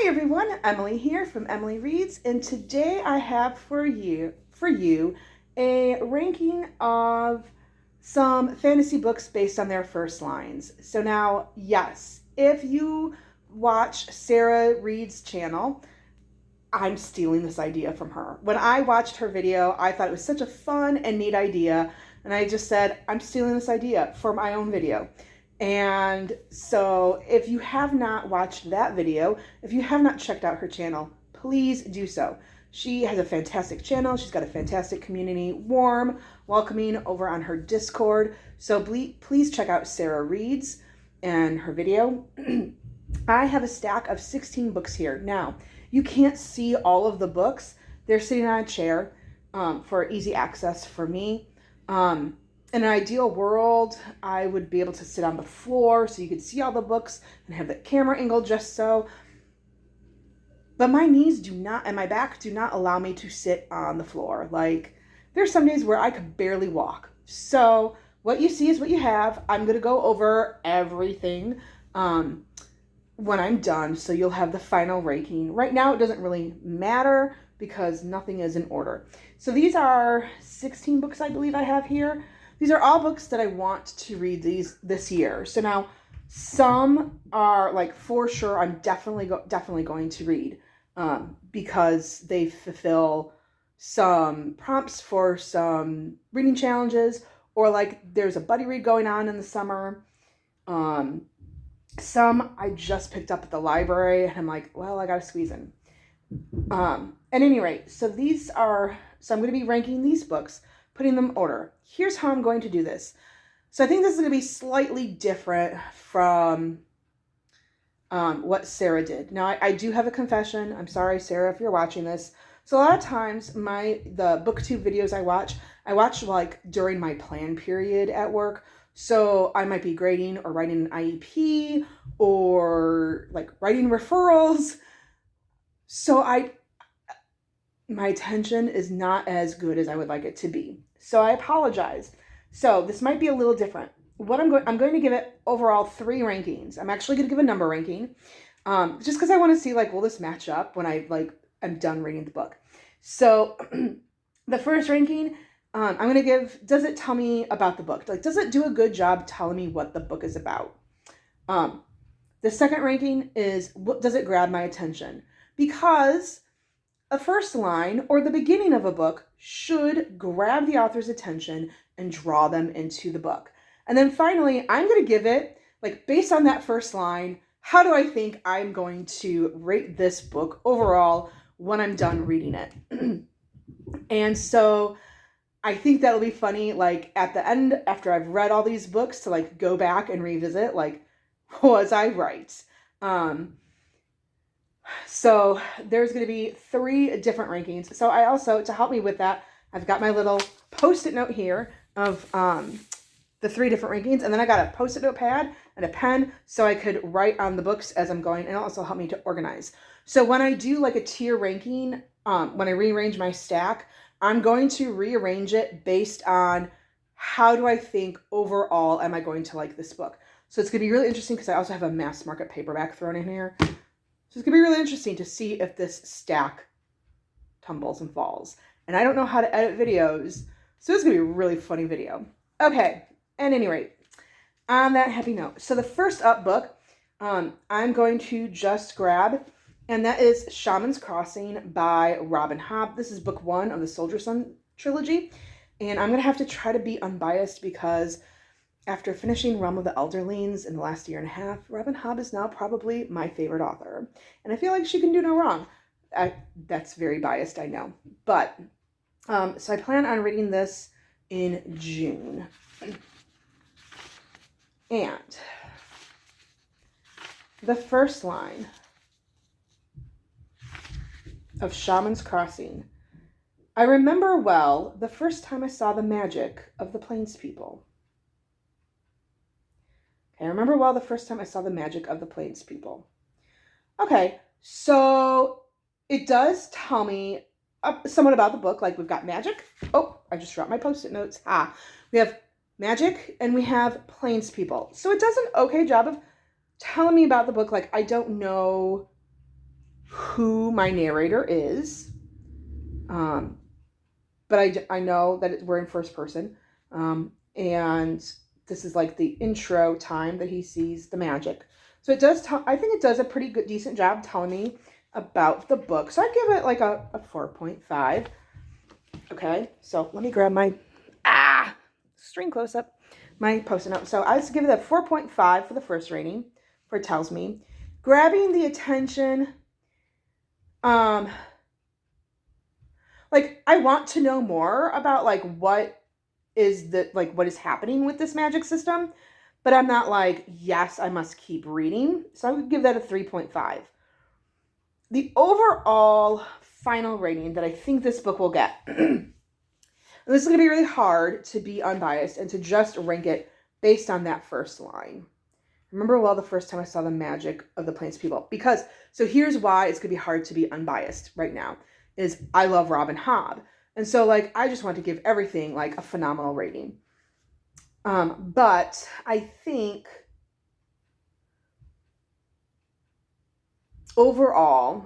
Hey everyone, Emily here from Emily Reads, and today I have for you a ranking of some fantasy books based on their first lines. So now, yes, if you watch Sarah Reed's channel, I'm stealing this idea from her. When I watched her video, I thought it was such a fun and neat idea, and I just said, I'm stealing this idea for my own video. And so if you have not watched that video, if you have not checked out her channel, please do so. She has a fantastic channel. She's got a fantastic community, warm, welcoming over on her Discord. So please check out Sarah Reads and her video. I have a stack of 16 books here. Now, you can't see all of the books. They're sitting on a chair for easy access for me. In an ideal world, I would be able to sit on the floor so you could see all the books and have the camera angle just so. But my knees do not, and my back do not allow me to sit on the floor. Like, there's some days where I could barely walk. So what you see is what you have. I'm going to go over everything when I'm done, so you'll have the final ranking. Right now, it doesn't really matter because nothing is in order. So these are 16 books I believe I have here. These are all books that I want to read this year. So now some are like for sure I'm definitely going to read because they fulfill some prompts for some reading challenges, or like there's a buddy read going on in the summer. Some I just picked up at the library and I'm like, well, I got to squeeze in. At any rate, so I'm going to be ranking these books, putting them in order. Here's how I'm going to do this. So I think this is going to be slightly different from what Sarah did. Now, I do have a confession. I'm sorry, Sarah, if you're watching this. So a lot of times the booktube videos I watch like during my plan period at work. So I might be grading or writing an IEP or like writing referrals. So my attention is not as good as I would like it to be. So I apologize. So this might be a little different. I'm going to give it overall 3 rankings. I'm actually going to give a number ranking, just because I want to see like, will this match up when I'm done reading the book. So the first ranking, I'm going to give, does it tell me about the book? Like, does it do a good job telling me what the book is about? The second ranking is, does it grab my attention? Because a first line or the beginning of a book should grab the author's attention and draw them into the book. And then finally, I'm going to give it, like, based on that first line, how do I think I'm going to rate this book overall when I'm done reading it? And so I think that'll be funny, like, at the end, after I've read all these books, to, like, go back and revisit, like, was I right? So there's going to be 3 different rankings. So I also, to help me with that, I've got my little Post-it note here of the 3 different rankings. And then I got a Post-it note pad and a pen so I could write on the books as I'm going, and also help me to organize. So when I do like a tier ranking, when I rearrange my stack, I'm going to rearrange it based on how do I think overall am I going to like this book. So it's going to be really interesting because I also have a mass market paperback thrown in here. So it's going to be really interesting to see if this stack tumbles and falls. And I don't know how to edit videos, so it's going to be a really funny video. Okay, at any rate, on that happy note. So the first up book I'm going to just grab, and that is Shaman's Crossing by Robin Hobb. This is book 1 of the Soldier Son trilogy. And I'm going to have to try to be unbiased because after finishing Realm of the Elderlings in the last year and a half, Robin Hobb is now probably my favorite author. And I feel like she can do no wrong. That's very biased, I know. But, so I plan on reading this in June. And the first line of Shaman's Crossing. I remember well the first time I saw the magic of the Plains people. Okay, I remember well the first time I saw the magic of the Plains people. Okay, so it does tell me somewhat about the book. Like, we've got magic. Oh, I just dropped my Post-it notes. We have magic and we have Plains people. So it does an okay job of telling me about the book. Like, I don't know who my narrator is. But I know that we're in first person. And this is like the intro time that he sees the magic. So it does I think it does a pretty good, decent job telling me about the book. So I give it like a 4.5. Okay, so let me grab my string close up, my post-it note. So I just give it a 4.5 for the first rating, for it tells me. Grabbing the attention, like I want to know more about like what is happening with this magic system, but I'm not like, yes, I must keep reading. So I would give that a 3.5. The overall final rating that I think this book will get, and this is going to be really hard to be unbiased and to just rank it based on that first line. Remember well the first time I saw the magic of the Plains people. So here's why it's going to be hard to be unbiased right now, is I love Robin Hobb. And so like, I just want to give everything like a phenomenal rating. But I think overall,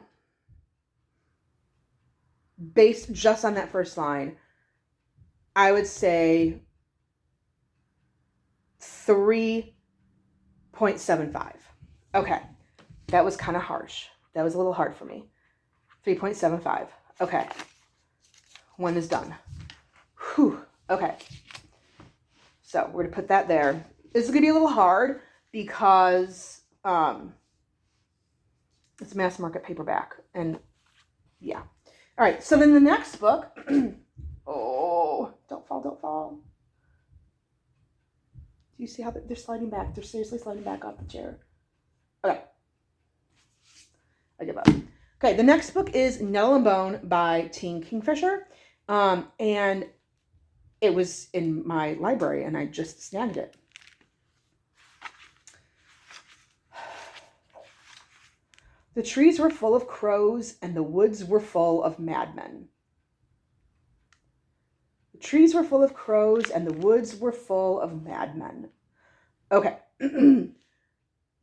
based just on that first line, I would say 3.75. Okay, that was kind of harsh. That was a little hard for me. 3.75. Okay, one is done. Whew. Okay, so we're gonna put that there. This is gonna be a little hard because it's a mass market paperback, and yeah. All right, so then the next book, oh, don't fall. Do you see how they're sliding back? They're seriously sliding back off the chair. Okay, I give up. Okay, the next book is Nettle and Bone by Teen Kingfisher, and it was in my library, and I just snagged it. The trees were full of crows, and the woods were full of madmen. The trees were full of crows, and the woods were full of madmen. Okay.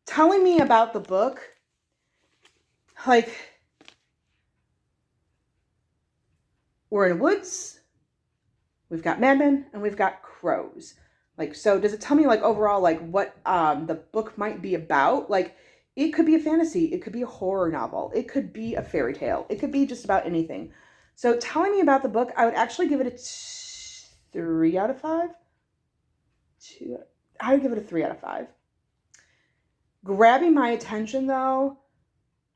Telling me about the book, like, we're in woods, we've got madmen, and we've got crows. Like, so does it tell me, like, overall, like, what the book might be about? Like, it could be a fantasy. It could be a horror novel. It could be a fairy tale. It could be just about anything. So telling me about the book, I would actually give it a 3 out of 5. I would give it a 3 out of 5. Grabbing my attention, though,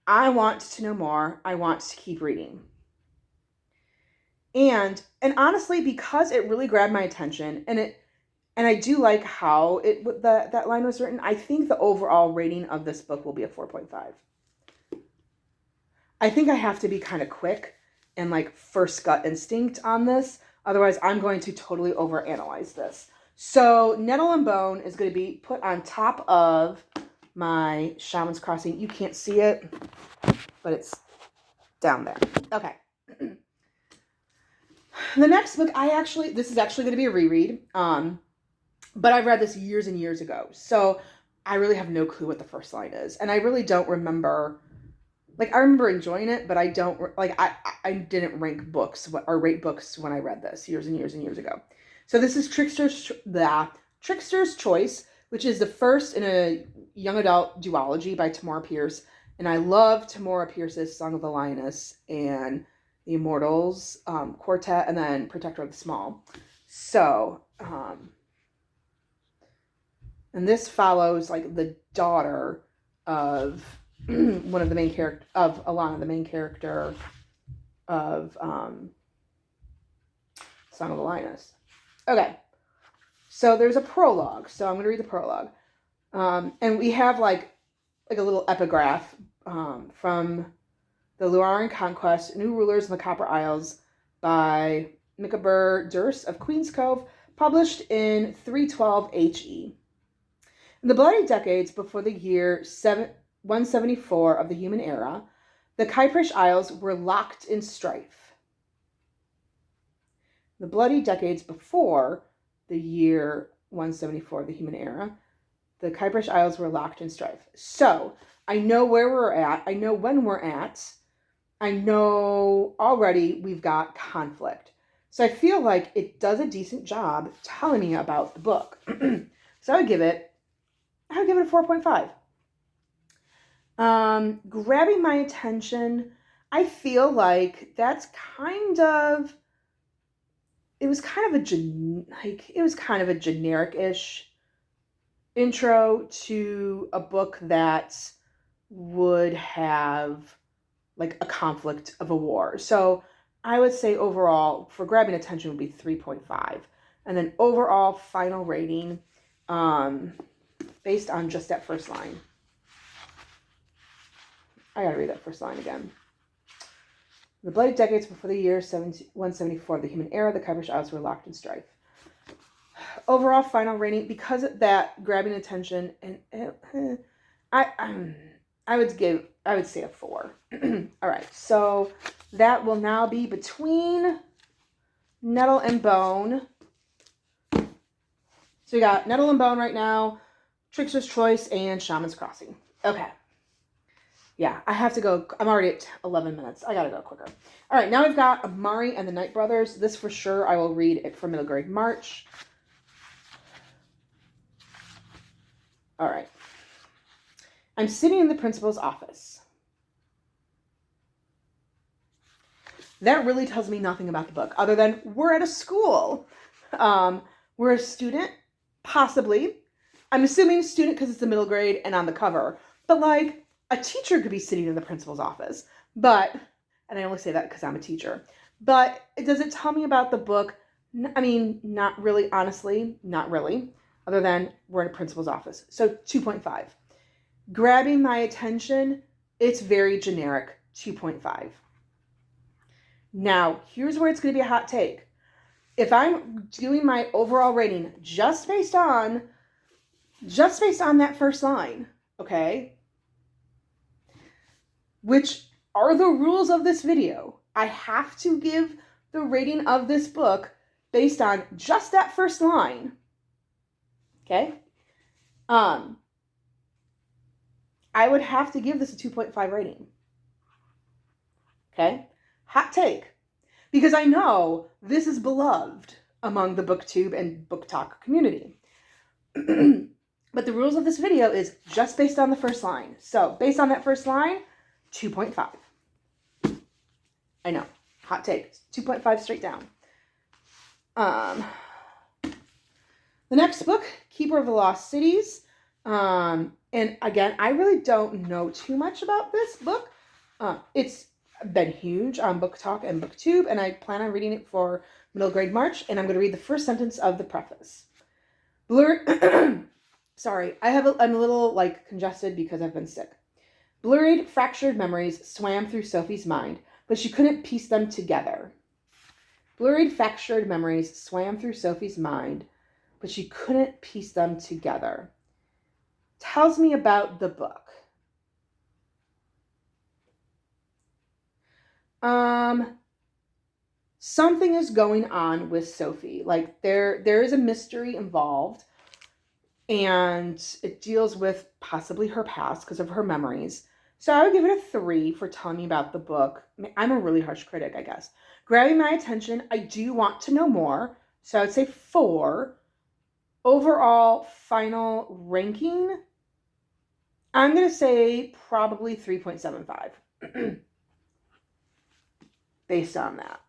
I want to know more. I want to keep reading. And honestly, because it really grabbed my attention, and I do like how that line was written, I think the overall rating of this book will be a 4.5. I think I have to be kind of quick and like first gut instinct on this. Otherwise, I'm going to totally overanalyze this. So Nettle and Bone is going to be put on top of my Shaman's Crossing. You can't see it, but it's down there. Okay. The next book, this is actually going to be a reread. But I've read this years and years ago. So I really have no clue what the first line is. And I really don't remember, like, I remember enjoying it, but I don't, like, I didn't rank books or rate books when I read this years and years and years ago. So this is Trickster's Choice, which is the first in a young adult duology by Tamora Pierce. And I love Tamora Pierce's Song of the Lioness and the Immortals Quartet, and then Protector of the Small. So, and this follows like the daughter of one of the main character of Alana, the main character of Song of the Lioness. Okay, so there's a prologue. So I'm going to read the prologue, and we have like a little epigraph from the Luaran Conquest: New Rulers in the Copper Isles by Micabur Durst of Queen's Cove, published in 312 HE. In the bloody decades before the year 174 of the Human Era, the Kypresh Isles were locked in strife. The bloody decades before the year 174 of the Human Era, the Kypresh Isles were locked in strife. So, I know where we're at. I know when we're at. I know already we've got conflict. So I feel like it does a decent job telling me about the book. So I would give it a 4.5. Grabbing my attention, I feel like that's it was kind of a generic-ish intro to a book that would have like a conflict of a war. So I would say overall for grabbing attention would be 3.5. And then overall final rating, based on just that first line. I gotta read that first line again. The bloody decades before the year 174, the human era, the Khyber Isles were locked in strife. Overall final rating, because of that grabbing attention, and I would say a 4. All right, so that will now be between Nettle and Bone. So we got Nettle and Bone right now, Trickster's Choice, and Shaman's Crossing. Okay. Yeah, I have to go. I'm already at 11 minutes. I gotta go quicker. All right, now we've got Amari and the Night Brothers. This for sure I will read it for middle grade March. All right. I'm sitting in the principal's office. That really tells me nothing about the book, other than we're at a school. We're a student, possibly. I'm assuming student because it's the middle grade and on the cover. But like, a teacher could be sitting in the principal's office. But, and I only say that because I'm a teacher. But does it tell me about the book? I mean, not really, honestly, not really. Other than we're in a principal's office. So 2.5. Grabbing my attention, it's very generic, 2.5. Now, here's where it's going to be a hot take. If I'm doing my overall rating just based on that first line, okay, which are the rules of this video, I have to give the rating of this book based on just that first line, okay? I would have to give this a 2.5 rating, okay? Hot take. Because I know this is beloved among the BookTube and BookTok community. But the rules of this video is just based on the first line. So based on that first line, 2.5. I know, hot take, 2.5 straight down. The next book, Keeper of the Lost Cities. And again, I really don't know too much about this book. It's been huge on BookTok and BookTube, and I plan on reading it for middle grade March, and I'm going to read the first sentence of the preface. Sorry, I'm a little like congested because I've been sick. Blurred, fractured memories swam through Sophie's mind, but she couldn't piece them together. Blurred, fractured memories swam through Sophie's mind, but she couldn't piece them together. Tells me about the book. Something is going on with Sophie. Like there is a mystery involved, and it deals with possibly her past because of her memories. So I would give it a 3 for telling me about the book. I'm a really harsh critic, I guess. Grabbing my attention, I do want to know more. So I would say 4. Overall final ranking, I'm going to say probably 3.75. Based on that.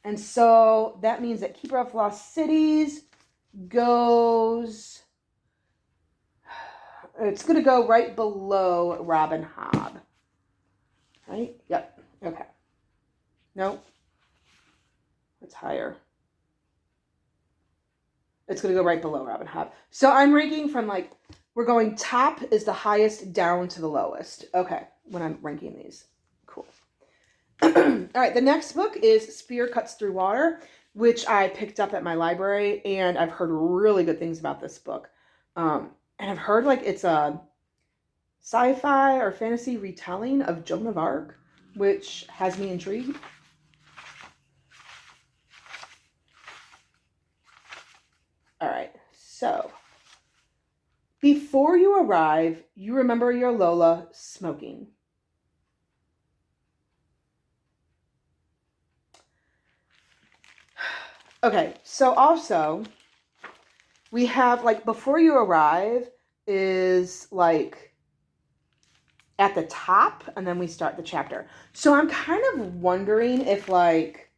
And so that means that Keeper of Lost Cities goes, it's going to go right below Robin Hobb. Right? Yep. Okay. Nope. It's higher. It's going to go right below Robin Hobb. So I'm ranking from like, we're going top is the highest down to the lowest. Okay. When I'm ranking these. Cool. All right. The next book is Spear Cuts Through Water, which I picked up at my library, and I've heard really good things about this book. And I've heard like it's a sci-fi or fantasy retelling of Joan of Arc, which has me intrigued. All right, so before you arrive, you remember your Lola smoking. Okay, so also we have like Before You Arrive is like at the top, and then we start the chapter. So I'm kind of wondering if like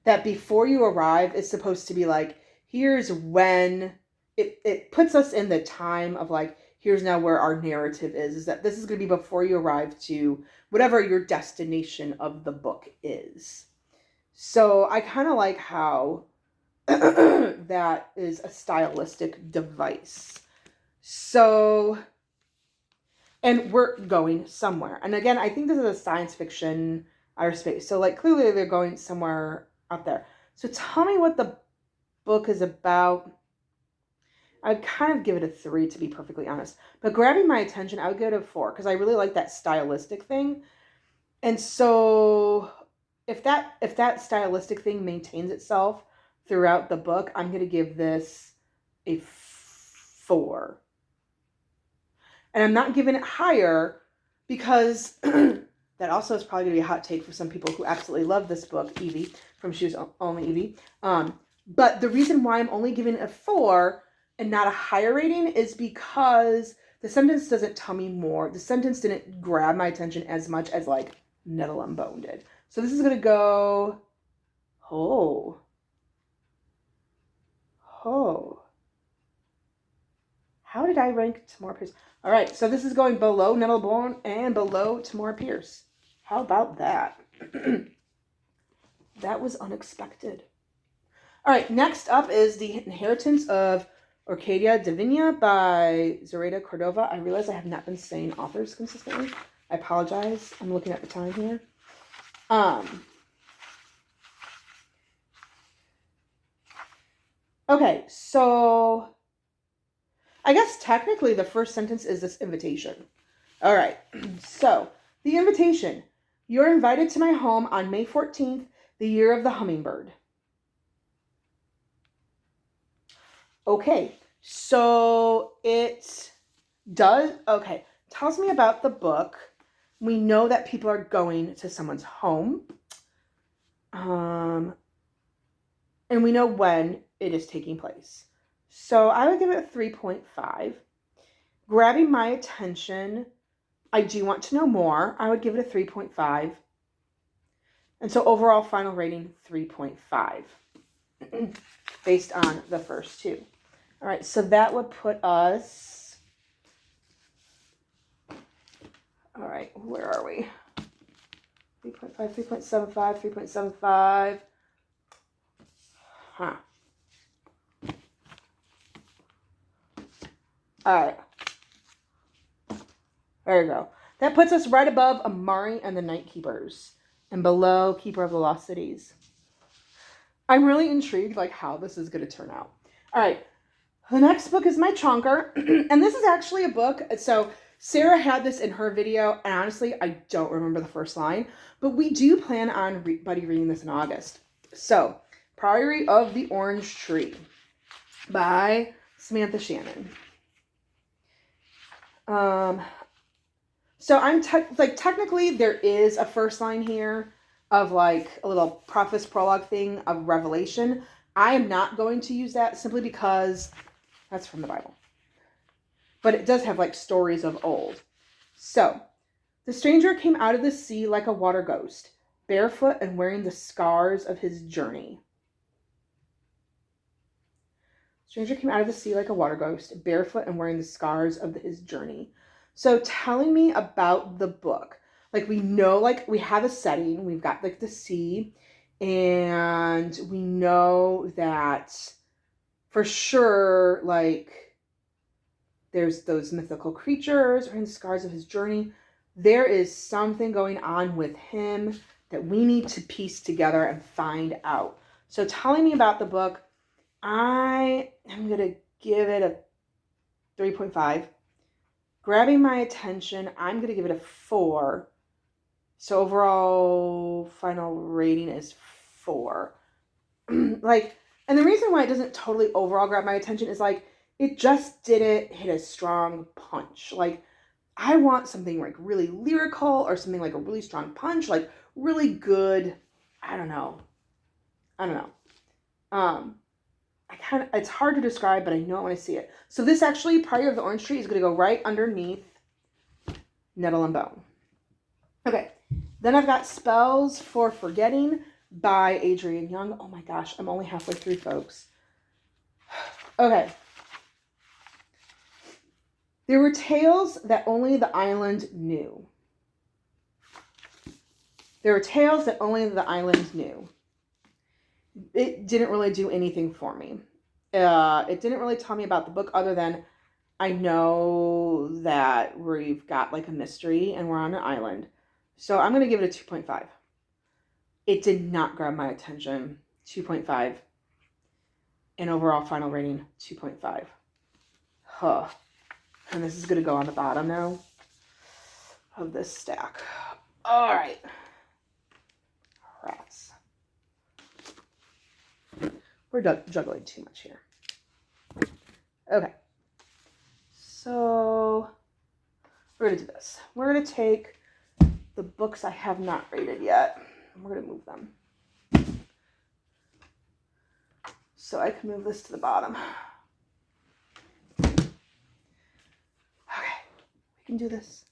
that Before You Arrive is supposed to be like, here's when it puts us in the time of like, here's now where our narrative is that this is going to be before you arrive to whatever your destination of the book is. So I kind of like how that is a stylistic device. So, and we're going somewhere. And again, I think this is a science fiction outer space. So like clearly they're going somewhere out there. So tell me what the book is about. I'd kind of give it a 3 to be perfectly honest. But grabbing my attention, I would give it a 4 because I really like that stylistic thing. And so if that stylistic thing maintains itself throughout the book, I'm going to give this a 4. And I'm not giving it higher because that also is probably going to be a hot take for some people who absolutely love this book, Evie, from Shoes Only Evie. But the reason why I'm only giving it a 4 and not a higher rating is because the sentence doesn't tell me more. The sentence didn't grab my attention as much as like Nettle and Bone did. So this is going to go, oh. How did I rank Tamora Pierce? All right, so this is going below Nettlebone and below Tamora Pierce. How about that? That was unexpected. All right, next up is The Inheritance of Orquídea Divina by Zoraida Cordova. I realize I have not been saying authors consistently. I apologize. I'm looking at the time here. Okay, so I guess technically the first sentence is this invitation. All right, so the invitation. You're invited to my home on May 14th, the year of the hummingbird. Okay, so it does, okay, tells me about the book. We know that people are going to someone's home. And we know when it is taking place. So I would give it a 3.5. Grabbing my attention, I do want to know more. I would give it a 3.5. And so overall final rating, 3.5. Based on the first two. All right, so that would put us... All right, where are we? 3.5, 3.75, 3.75. Huh. All right. There you go. That puts us right above Amari and the Night Keepers and below Keeper of the Lost Cities. I'm really intrigued like how this is going to turn out. All right. The next book is My Chonker. And this is actually a book. So Sarah had this in her video. And honestly, I don't remember the first line. But we do plan on Buddy reading this in August. So, Priory of the Orange Tree by Samantha Shannon. So I'm technically there is a first line here of like a little preface prologue thing of Revelation. I am not going to use that simply because that's from the Bible. But it does have like stories of old. So, the stranger came out of the sea like a water ghost, barefoot and wearing the scars of his journey. Stranger came out of the sea like a water ghost, barefoot and wearing the scars of his journey. So telling me about the book. Like we know, like we have a setting. We've got like the sea. And we know that for sure, like there's those mythical creatures wearing the scars of his journey. There is something going on with him that we need to piece together and find out. So telling me about the book, I am going to give it a 3.5. Grabbing my attention, I'm going to give it a 4. So overall final rating is 4. Like, and the reason why it doesn't totally overall grab my attention is like, it just didn't hit a strong punch. Like, I want something like really lyrical or something like a really strong punch, like really good. I don't know. It's hard to describe, but I know it when I see it. So this actually, Party of the Orange Tree, is going to go right underneath Nettle and Bone. Okay, then I've got Spells for Forgetting by Adrienne Young. Oh my gosh, I'm only halfway through, folks. Okay. There were tales that only the island knew. There were tales that only the island knew. It didn't really do anything for me. It didn't really tell me about the book other than I know that we've got like a mystery and we're on an island. So I'm going to give it a 2.5. It did not grab my attention. 2.5. And overall final rating, 2.5. Huh. And this is going to go on the bottom now of this stack. All right. Rats. We're juggling too much here. Okay. So we're going to do this. We're going to take the books I have not rated yet. We're going to move them. So I can move this to the bottom. Okay. We can do this.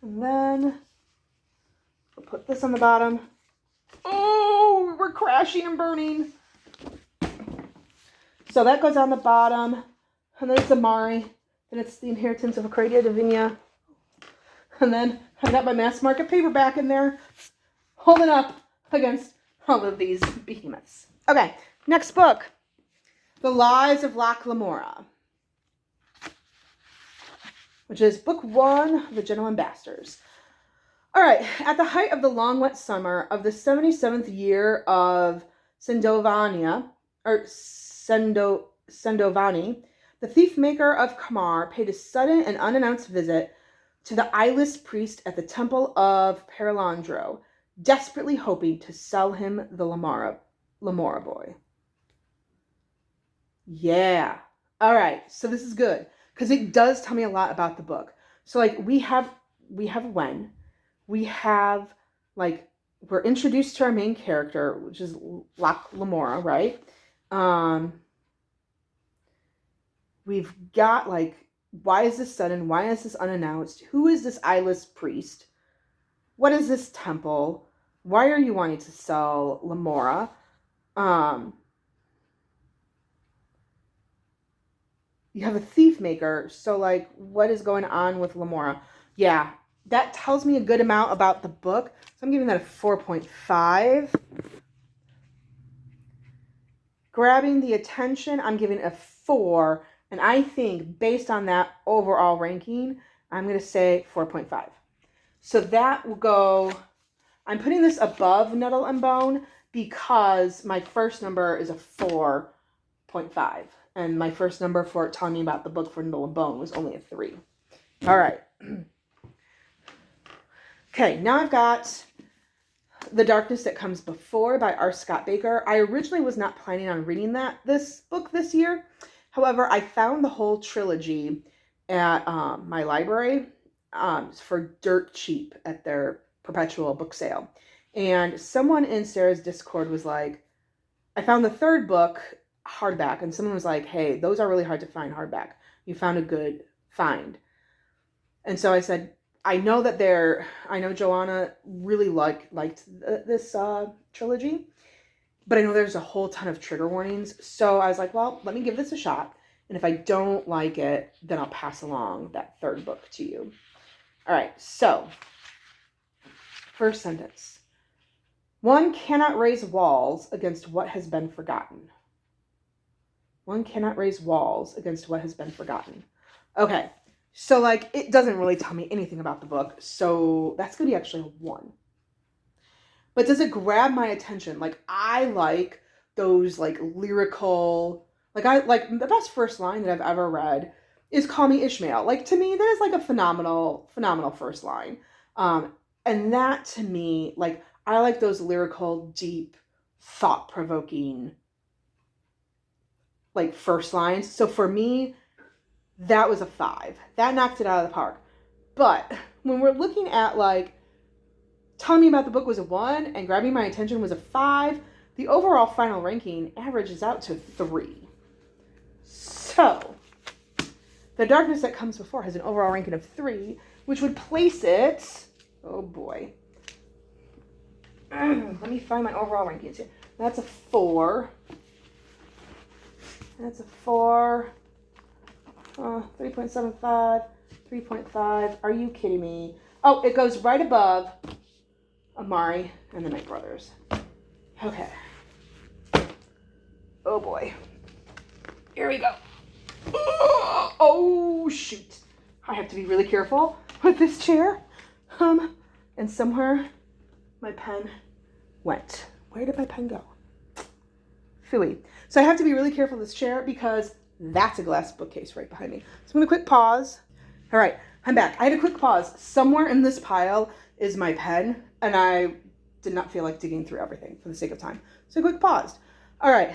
And then we'll put this on the bottom. Oh, we're crashing and burning. So that goes on the bottom. And then it's Amari. Then it's The Inheritance of Arcadia Divina. And then I've got my mass market paperback in there, holding up against all of these behemoths. Okay, next book. The Lies of Locke Lamora, which is book 1 of The Gentle Ambassadors. All right, at the height of the long wet summer of the 77th year of Sendovania, Sendovani, the thief maker of Kamar paid a sudden and unannounced visit to the eyeless priest at the temple of Perilandro, desperately hoping to sell him the Lamora boy. Yeah. All right. So this is good because it does tell me a lot about the book. So like we have Wen. We have like we're introduced to our main character, which is Locke Lamora, right? We've got like, why is this sudden? Why is this unannounced? Who is this eyeless priest? What is this temple? Why are you wanting to sell Lamora? You have a thief maker. So like, what is going on with Lamora? Yeah, that tells me a good amount about the book. So I'm giving that a 4.5. Grabbing the attention, I'm giving a 4. And I think based on that overall ranking, I'm going to say 4.5. So that will go, I'm putting this above Nettle and Bone because my first number is a 4.5. And my first number for telling me about the book for Nettle and Bone was only a 3. All right. Okay, now I've got The Darkness That Comes Before by R. Scott Baker. I originally was not planning on reading this book this year. However, I found the whole trilogy at my library for dirt cheap at their perpetual book sale. And someone in Sarah's Discord was like, I found the third book hardback. And someone was like, hey, those are really hard to find hardback. You found a good find. And so I said, I know Joanna really liked this trilogy. But I know there's a whole ton of trigger warnings. So I was like, well, let me give this a shot. And if I don't like it, then I'll pass along that third book to you. All right. So first sentence. One cannot raise walls against what has been forgotten. One cannot raise walls against what has been forgotten. Okay. So like, it doesn't really tell me anything about the book. So that's going to be actually a 1. But does it grab my attention? Like, I like those, like, lyrical... Like, the best first line that I've ever read is Call Me Ishmael. Like, to me, that is, like, a phenomenal first line. And that, to me, like, I like those lyrical, deep, thought-provoking, like, first lines. So, for me, that was a 5. That knocked it out of the park. But when we're looking at, like, telling me about the book was a 1 and grabbing my attention was a 5. the overall final ranking averages out to 3. So, The Darkness That Comes Before has an overall ranking of 3, which would place it, oh boy, let me find my overall rankings here. That's a 4. That's a 4. 3.75. 3.5. Are you kidding me? Oh, it goes right above Amari and the Night Brothers. Okay. Oh boy. Here we go. Oh shoot. I have to be really careful with this chair. And somewhere my pen went. Where did my pen go? Phooey. So I have to be really careful with this chair because that's a glass bookcase right behind me. So I'm going to quick pause. All right, I'm back. I had a quick pause. Somewhere in this pile is my pen, and I did not feel like digging through everything for the sake of time. So quick paused. All right.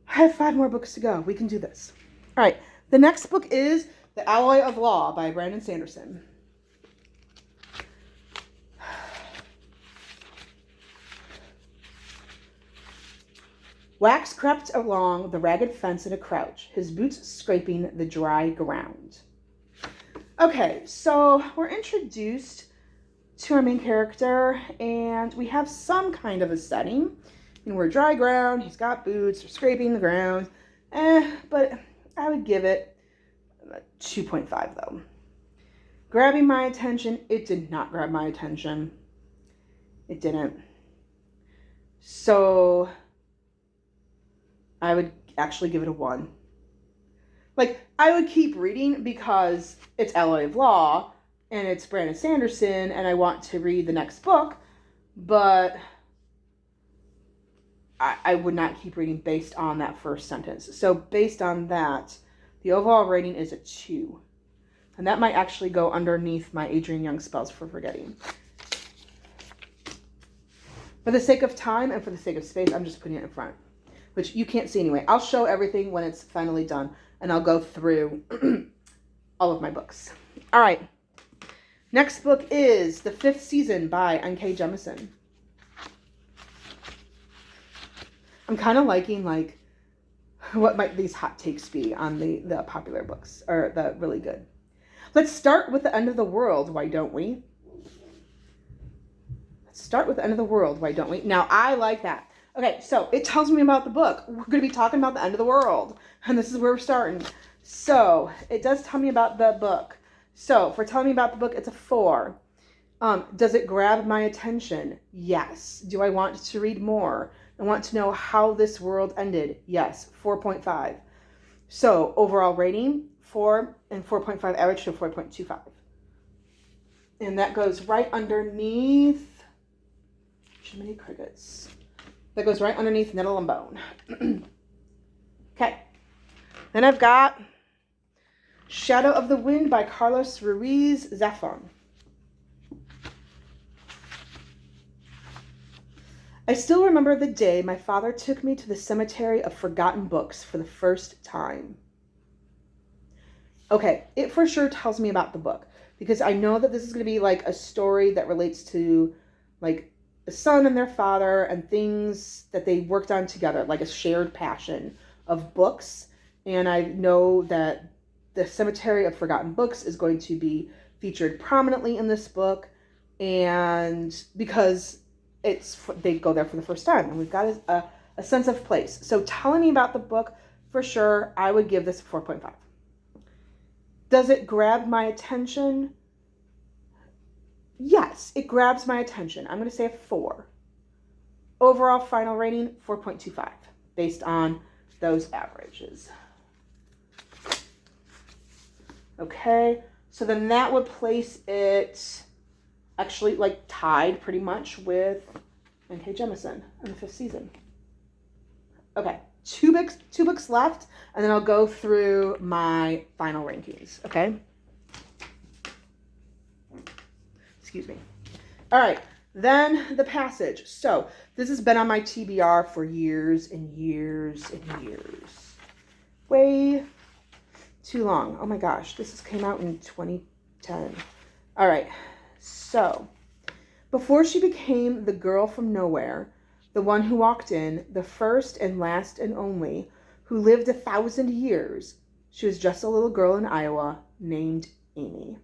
I have 5 more books to go. We can do this. All right. The next book is The Alloy of Law by Brandon Sanderson. Wax crept along the ragged fence in a crouch, his boots scraping the dry ground. Okay, so we're introduced to our main character, and we have some kind of a setting. And we're dry ground, he's got boots, we're scraping the ground. But I would give it a 2.5 though. Grabbing my attention, it did not grab my attention. It didn't. So I would actually give it a 1. Like, I would keep reading because it's Alloy of Law and it's Brandon Sanderson and I want to read the next book, but I would not keep reading based on that first sentence. So based on that, the overall rating is a 2. And that might actually go underneath my Adrienne Young Spells for Forgetting. For the sake of time and for the sake of space, I'm just putting it in front, which you can't see anyway. I'll show everything when it's finally done, and I'll go through all of my books. All right. Next book is The Fifth Season by N.K. Jemisin. I'm kind of liking, like, what might these hot takes be on the popular books, or the really good. Let's start with The End of the World, why don't we? Let's start with The End of the World, why don't we? Now, I like that. Okay, so it tells me about the book. We're going to be talking about the end of the world, and this is where we're starting. So it does tell me about the book. So for telling me about the book, it's a 4. Does it grab my attention? Yes. Do I want to read more? I want to know how this world ended? Yes. 4.5. So overall rating, 4 and 4.5 average to 4.25. And that goes right underneath Jiminy Crickets. That goes right underneath Nettle and Bone. Okay. Then I've got Shadow of the Wind by Carlos Ruiz Zafón. I still remember the day my father took me to the cemetery of forgotten books for the first time. Okay, it for sure tells me about the book, because I know that this is going to be like a story that relates to like the son and their father and things that they worked on together, like a shared passion of books. And I know that the Cemetery of Forgotten Books is going to be featured prominently in this book, and because they go there for the first time, and we've got a sense of place. So telling me about the book, for sure, I would give this a 4.5. Does it grab my attention? Yes, it grabs my attention. I'm going to say a 4. Overall final rating, 4.25, based on those averages. Okay, so then that would place it actually like tied pretty much with N.K. Jemisin in the 5th season. Okay, two books left, and then I'll go through my final rankings, okay? Excuse me. All right, then The Passage. So this has been on my TBR for years and years and years. Way too long. Oh my gosh, this came out in 2010. All right, so before she became the girl from nowhere, the one who walked in, the first and last and only, who lived 1,000 years. She was just a little girl in Iowa named Amy.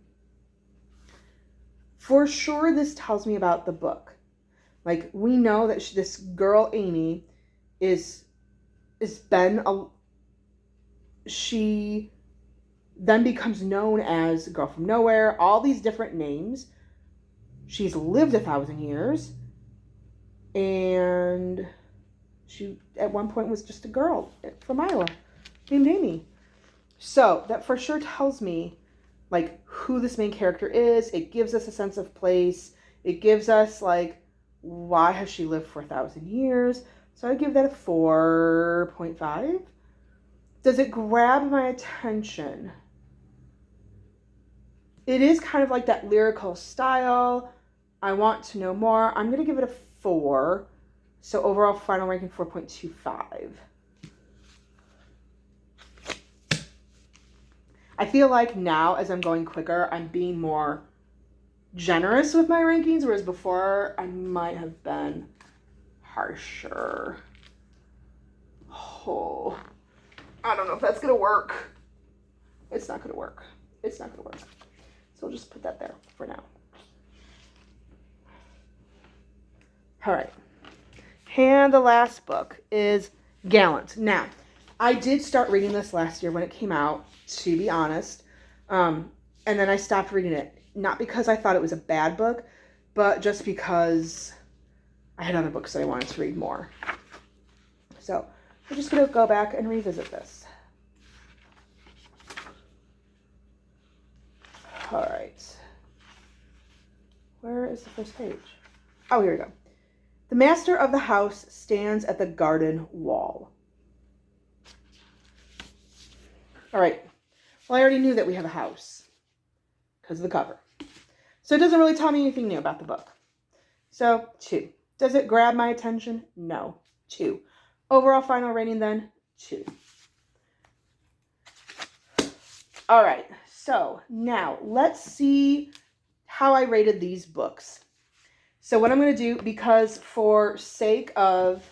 For sure, this tells me about the book. Like, we know that this girl, Amy, she then becomes known as Girl from Nowhere, all these different names. She's lived 1,000 years, and she at one point was just a girl from Iowa named Amy. So that for sure tells me like who this main character is. It gives us a sense of place. It gives us like, why has she lived for 1,000 years? So I give that a 4.5. Does it grab my attention? It is kind of like that lyrical style. I want to know more. I'm going to give it a 4. So overall final ranking 4.25. I feel like now as I'm going quicker, I'm being more generous with my rankings, whereas before I might have been harsher. Oh, I don't know if that's going to work. It's not going to work. It's not going to work. So I'll just put that there for now. All right. And the last book is Gallant. Now, I did start reading this last year when it came out, to be honest. And then I stopped reading it. Not because I thought it was a bad book, but just because I had other books that I wanted to read more. So I'm just going to go back and revisit this. All right. Where is the first page? Oh, here we go. The master of the house stands at the garden wall. All right. Well, I already knew that we have a house because of the cover. So it doesn't really tell me anything new about the book. So 2. Does it grab my attention? No. 2. Overall final rating then, 2. All right. So now let's see how I rated these books. So what I'm going to do, because for sake of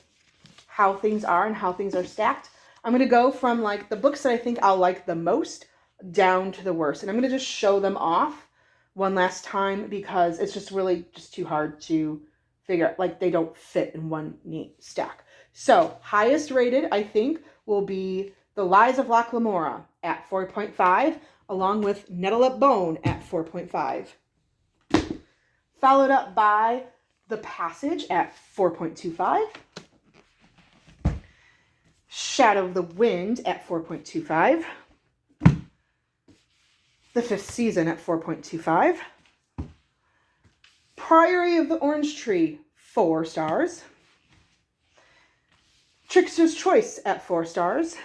how things are and how things are stacked, I'm going to go from like the books that I think I'll like the most down to the worst. And I'm going to just show them off one last time because it's just really just too hard to figure out. Like they don't fit in one neat stack. So highest rated, I think, will be The Lies of Locke Lamora at 4.5, along with Nettle Up Bone at 4.5. Followed up by The Passage at 4.25. Shadow of the Wind at 4.25. The Fifth Season at 4.25. Priory of the Orange Tree, 4 stars. Trickster's Choice at 4 stars.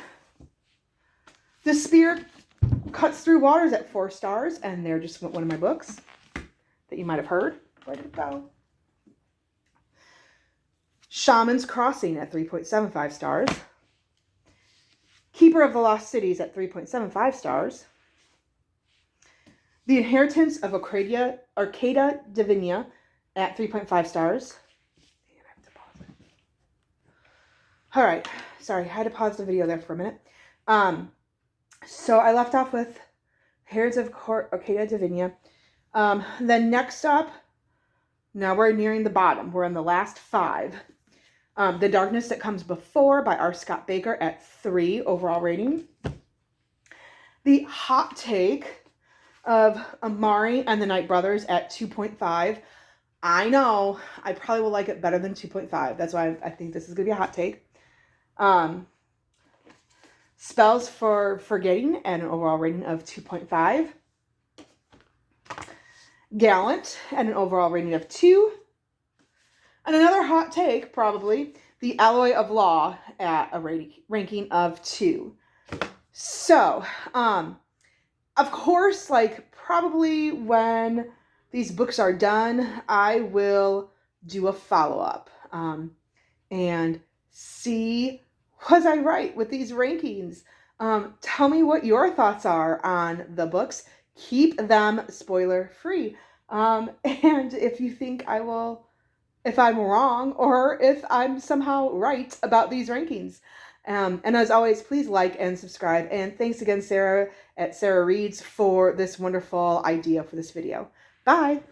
The Spear Cuts Through Waters at 4 stars, and they're just one of my books that you might have heard. Where did it go? Shaman's Crossing at 3.75 stars. Keeper of the Lost Cities at 3.75 stars. The Inheritance of Arcadia Divinia at 3.5 stars. All right. Sorry, I had to pause the video there for a minute. So I left off with Herds of Arcadia Divinia. Then next up, now we're nearing the bottom. We're in the last 5. The Darkness That Comes Before by R. Scott Baker at 3 overall rating. The Hot Take of Amari and the Night Brothers at 2.5. I know, I probably will like it better than 2.5. That's why I think this is going to be a hot take. Spells for Forgetting and an overall rating of 2.5. Gallant and an overall rating of 2. And another hot take, probably, The Alloy of Law at a ranking of 2. So, of course, like, probably when these books are done, I will do a follow-up and see, was I right with these rankings? Tell me what your thoughts are on the books. Keep them spoiler-free. And if you think I will if I'm wrong or if I'm somehow right about these rankings. And as always, please like and subscribe. And thanks again, Sarah at Sarah Reads, for this wonderful idea for this video. Bye.